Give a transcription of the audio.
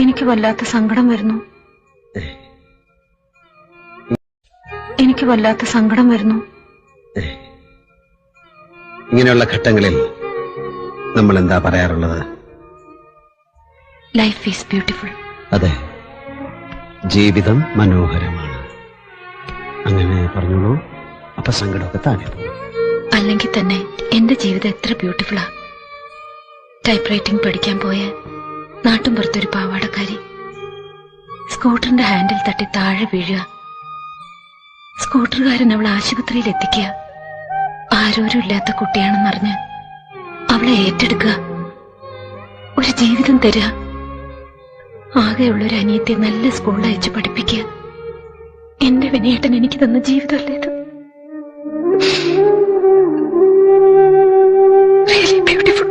എനിക്ക് വല്ലാത്ത സങ്കടം വരുന്നു. എനിക്ക് വല്ലാത്ത സങ്കടം വരുന്നു. ഇങ്ങനെയുള്ള ഘട്ടങ്ങളിൽ നമ്മൾ എന്താ പറയാറുള്ളത്? Life is beautiful. അതെ, ജീവിതം മനോഹരമാണ്. അങ്ങനെ പറഞ്ഞോളൂ. അപ്പൊ സങ്കടമൊക്കെ താനെ പോകും. അല്ലെങ്കിൽ തന്നെ എന്റെ ജീവിതം എത്ര ബ്യൂട്ടിഫുള്ളാ. ടൈപ്പ് റൈറ്റിംഗ് പഠിക്കാൻ പോയ നാട്ടുംപുറത്തൊരു പാവാടക്കാരി സ്കൂട്ടറിന്റെ ഹാൻഡിൽ തട്ടി താഴെ വീഴുക. സ്കൂട്ടറുകാരൻ അവളെ ആശുപത്രിയിൽ എത്തിക്കുക. ആരോരും ഇല്ലാത്ത കുട്ടിയാണെന്നറിഞ്ഞ് അവളെ ഏറ്റെടുക്കുക, ഒരു ജീവിതം തരിക. ആകെയുള്ളൊരു അനിയത്തെ നല്ല സ്കൂളിൽ അയച്ച് പഠിപ്പിക്കുക. എന്റെ വിനയേട്ടൻ എനിക്ക് തന്ന ജീവിതമല്ലേ ഇത്? Really beautiful.